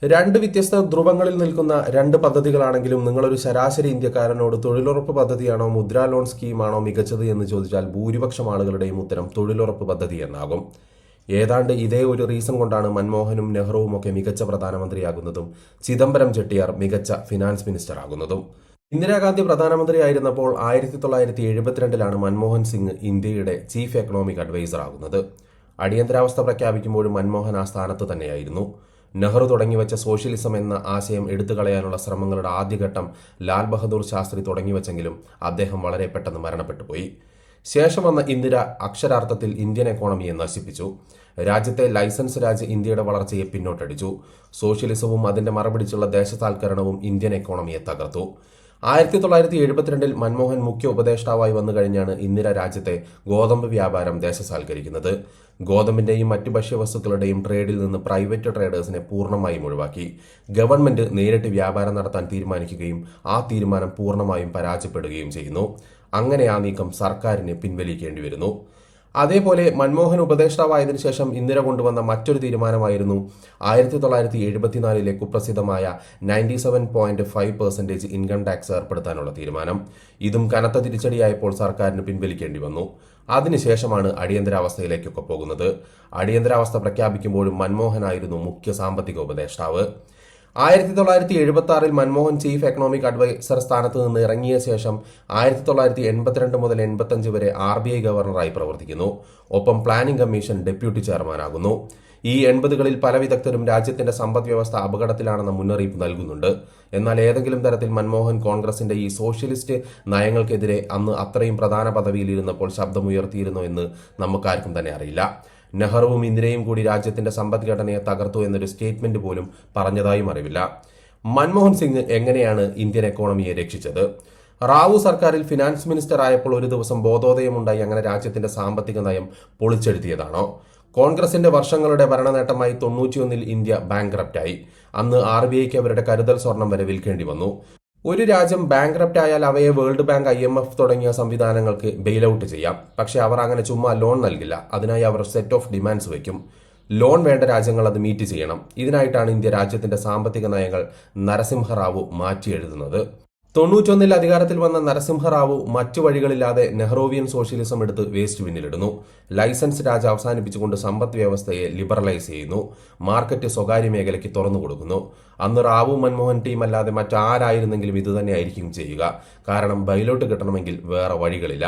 രണ്ട് വ്യത്യസ്ത ധ്രുവങ്ങളിൽ നിൽക്കുന്ന രണ്ട് പദ്ധതികളാണെങ്കിലും നിങ്ങളൊരു ശരാശരി ഇന്ത്യക്കാരനോട് തൊഴിലുറപ്പ് പദ്ധതിയാണോ മുദ്രാ ലോൺ സ്കീമാണോ മികച്ചത് എന്ന് ചോദിച്ചാൽ ഭൂരിപക്ഷം ആളുകളുടെയും ഉത്തരം തൊഴിലുറപ്പ് പദ്ധതി എന്നാകും. ഏതാണ്ട് ഇതേ ഒരു റീസൺ കൊണ്ടാണ് മൻമോഹനും നെഹ്റുവും ഒക്കെ മികച്ച പ്രധാനമന്ത്രിയാകുന്നതും ചിദംബരം ചെട്ടിയാർ മികച്ച ഫിനാൻസ് മിനിസ്റ്റർ ആകുന്നതും. ഇന്ദിരാഗാന്ധി പ്രധാനമന്ത്രിയായിരുന്നപ്പോൾ 1972 മൻമോഹൻ സിംഗ് ഇന്ത്യയുടെ ചീഫ് എക്കണോമിക് അഡ്വൈസർ ആകുന്നത്. അടിയന്തരാവസ്ഥ പ്രഖ്യാപിക്കുമ്പോഴും മൻമോഹൻ ആ സ്ഥാനത്ത് തന്നെയായിരുന്നു. നെഹ്റു തുടങ്ങിവെച്ച സോഷ്യലിസം എന്ന ആശയം എടുത്തുകളയാനുള്ള ശ്രമങ്ങളുടെ ആദ്യഘട്ടം ലാൽ ബഹദൂർ ശാസ്ത്രി തുടങ്ങിവെച്ചെങ്കിലും അദ്ദേഹം വളരെ പെട്ടെന്ന് മരണപ്പെട്ടുപോയി. ശേഷം വന്ന ഇന്ദിര അക്ഷരാർത്ഥത്തിൽ ഇന്ത്യൻ എക്കോണമിയെ നശിപ്പിച്ചു. രാജ്യത്തെ ലൈസൻസ് രാജ് ഇന്ത്യയുടെ വളർച്ചയെ പിന്നോട്ടടിച്ചു. സോഷ്യലിസവും അതിന്റെ മറപിടിച്ചുള്ള ദേശസാൽക്കരണവും ഇന്ത്യൻ എക്കോണമിയെ തകർത്തു. 1972 മൻമോഹൻ മുഖ്യ ഉപദേഷ്ടാവായി വന്നു കഴിഞ്ഞാണ് ഇന്ദിര രാജ്യത്തെ ഗോതമ്പ് വ്യാപാരം ദേശസാൽക്കരിക്കുന്നത്. ഗോതമ്പിന്റെയും മറ്റു ഭക്ഷ്യവസ്തുക്കളുടെയും ട്രേഡിൽ നിന്ന് പ്രൈവറ്റ് ട്രേഡേഴ്സിനെ പൂർണ്ണമായും ഒഴിവാക്കി. ഗവൺമെന്റ് നേരിട്ട് വ്യാപാരം നടത്താൻ തീരുമാനിക്കുകയും ആ തീരുമാനം പൂർണ്ണമായും പരാജയപ്പെടുകയും ചെയ്യുന്നു. അങ്ങനെ ആ നീക്കം സർക്കാരിന് പിൻവലിക്കേണ്ടി വരുന്നു. അതേപോലെ മൻമോഹൻ ഉപദേഷ്ടാവായതിനു ശേഷം ഇന്ദിര കൊണ്ടുവന്ന മറ്റൊരു തീരുമാനമായിരുന്നു 1974 കുപ്രസിദ്ധമായ 97.5% ഇൻകം ടാക്സ് ഏർപ്പെടുത്താനുള്ള തീരുമാനം. ഇതും കനത്ത തിരിച്ചടിയായപ്പോൾ സർക്കാരിന് പിൻവലിക്കേണ്ടി വന്നു. അതിനുശേഷമാണ് അടിയന്തരാവസ്ഥയിലേക്കൊക്കെ പോകുന്നത്. അടിയന്തരാവസ്ഥ പ്രഖ്യാപിക്കുമ്പോഴും മൻമോഹനായിരുന്നു മുഖ്യ സാമ്പത്തിക ഉപദേഷ്ടാവ്. 1976 മൻമോഹൻ ചീഫ് എക്കണോമിക് അഡ്വൈസർ സ്ഥാനത്ത് നിന്ന് ഇറങ്ങിയ ശേഷം 1982 മുതൽ 85 വരെ RBI ഗവർണറായി പ്രവർത്തിക്കുന്നു. ഒപ്പം പ്ലാനിംഗ് കമ്മീഷൻ ഡെപ്യൂട്ടി ചെയർമാനാകുന്നു. ഈ 80കളിൽ പല വിദഗ്ധരും രാജ്യത്തിന്റെ സമ്പദ് വ്യവസ്ഥ അപകടത്തിലാണെന്ന മുന്നറിയിപ്പ് നൽകുന്നുണ്ട്. എന്നാൽ ഏതെങ്കിലും തരത്തിൽ മൻമോഹൻ കോൺഗ്രസിന്റെ ഈ സോഷ്യലിസ്റ്റ് നയങ്ങൾക്കെതിരെ അന്ന് അത്രയും പ്രധാന പദവിയിലിരുന്നപ്പോൾ ശബ്ദമുയർത്തിയിരുന്നോ എന്ന് നമുക്കാർക്കും തന്നെ അറിയില്ല. നെഹ്റുവും ഇന്ദിരയും കൂടി രാജ്യത്തിന്റെ സമ്പദ്ഘടനയെ തകർത്തു എന്നൊരു സ്റ്റേറ്റ്മെന്റ് പോലും പറഞ്ഞതായും അറിവില്ല. മൻമോഹൻ സിംഗ് എങ്ങനെയാണ് ഇന്ത്യൻ എക്കോണമിയെ രക്ഷിച്ചത്? റാവു സർക്കാരിൽ ഫിനാൻസ് മിനിസ്റ്റർ ആയപ്പോൾ ഒരു ദിവസം ബോധോദയമുണ്ടായി അങ്ങനെ രാജ്യത്തിന്റെ സാമ്പത്തിക നയം പൊളിച്ചെഴുതിയതാണോ? കോൺഗ്രസിന്റെ വർഷങ്ങളുടെ ഭരണനേട്ടമായി 91 ഇന്ത്യ ബാങ്ക്രപ്റ്റായി. അന്ന് RBIക്ക് അവരുടെ കരുതൽ സ്വർണം വരെ വിൽക്കേണ്ടി വന്നു. ഒരു രാജ്യം ബാങ്ക്രപ്റ്റ് ആയാൽ അവയെ വേൾഡ് ബാങ്ക്, IMF തുടങ്ങിയ സംവിധാനങ്ങൾക്ക് ബെയിലൌട്ട് ചെയ്യാം. പക്ഷെ അവർ അങ്ങനെ ചുമ്മാ ലോൺ നൽകില്ല. അതിനായി അവർ സെറ്റ് ഓഫ് ഡിമാൻഡ്സ് വയ്ക്കും. ലോൺ വേണ്ട രാജ്യങ്ങൾ അത് മീറ്റ് ചെയ്യണം. ഇതിനായിട്ടാണ് ഇന്ത്യ രാജ്യത്തിന്റെ സാമ്പത്തിക നയങ്ങൾ നരസിംഹറാവു മാറ്റിയെഴുതുന്നത്. 91 അധികാരത്തിൽ വന്ന നരസിംഹറാവു മറ്റു വഴികളില്ലാതെ നെഹ്റുവിയൻ സോഷ്യലിസം എടുത്ത് വേസ്റ്റ് ബിന്നിലിടുന്നു. ലൈസൻസ് രാജ് അവസാനിപ്പിച്ചുകൊണ്ട് സമ്പദ് വ്യവസ്ഥയെ ലിബറലൈസ് ചെയ്യുന്നു. മാർക്കറ്റ് സ്വകാര്യ മേഖലയ്ക്ക് തുറന്നു കൊടുക്കുന്നു. അന്ന് റാവു മൻമോഹൻ ടീം അല്ലാതെ മറ്റാരായിരുന്നെങ്കിലും ഇതുതന്നെയായിരിക്കും ചെയ്യുക. കാരണം ബൈലോട്ട് കിട്ടണമെങ്കിൽ വേറെ വഴികളില്ല.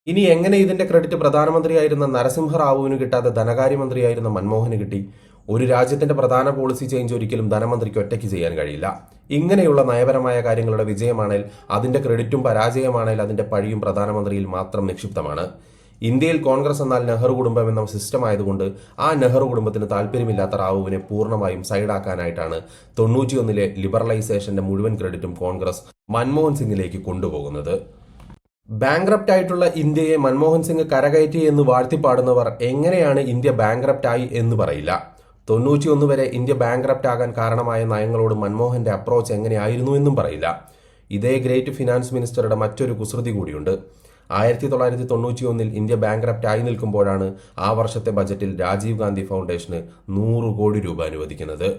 ഇനി എങ്ങനെ ഇതിന്റെ ക്രെഡിറ്റ് പ്രധാനമന്ത്രിയായിരുന്ന നരസിംഹറാവുവിന് കിട്ടാതെ ധനകാര്യമന്ത്രിയായിരുന്ന മൻമോഹന് കിട്ടി? ഒരു രാജ്യത്തിന്റെ പ്രധാന പോളിസി ചേഞ്ച് ഒരിക്കലും ധനമന്ത്രിക്ക് ഒറ്റയ്ക്ക് ചെയ്യാൻ കഴിയില്ല. ഇങ്ങനെയുള്ള നയപരമായ കാര്യങ്ങളുടെ വിജയമാണേൽ അതിന്റെ ക്രെഡിറ്റും, പരാജയമാണേൽ അതിന്റെ പഴിയും പ്രധാനമന്ത്രിയിൽ മാത്രം നിക്ഷിപ്തമാണ്. ഇന്ത്യയിൽ കോൺഗ്രസ് എന്നാൽ നെഹ്റു കുടുംബം എന്ന സിസ്റ്റം ആയതുകൊണ്ട് ആ നെഹ്റു കുടുംബത്തിന് താല്പര്യമില്ലാത്ത റാവുവിനെ പൂർണ്ണമായും സൈഡാക്കാനായിട്ടാണ് 91 ലിബറലൈസേഷന്റെ മുഴുവൻ ക്രെഡിറ്റും കോൺഗ്രസ് മൻമോഹൻ സിംഗിലേക്ക് കൊണ്ടുപോകുന്നത്. ബാങ്ക്രപ്റ്റ് ആയിട്ടുള്ള ഇന്ത്യയെ മൻമോഹൻ സിംഗ് കരകയറ്റി എന്ന് വാഴ്ത്തിപ്പാടുന്നവർ എങ്ങനെയാണ് ഇന്ത്യ ബാങ്ക്രപ്റ്റ് ആയി എന്ന് പറയില്ല. 91 വരെ ഇന്ത്യ ബാങ്ക്രപ്റ്റ് ആകാൻ കാരണമായ നയങ്ങളോട് മൻമോഹന്റെ അപ്രോച്ച് എങ്ങനെയായിരുന്നു എന്നും പറയില്ല. ഇതേ ഗ്രേറ്റ് ഫിനാൻസ് മിനിസ്റ്ററുടെ മറ്റൊരു കുസൃതി കൂടിയുണ്ട്. 1991 ഇന്ത്യ ബാങ്ക്രപ്റ്റ് ആയി നിൽക്കുമ്പോഴാണ് ആ വർഷത്തെ ബജറ്റിൽ രാജീവ് ഗാന്ധി ഫൗണ്ടേഷന് 100 കോടി രൂപ അനുവദിക്കുന്നത്.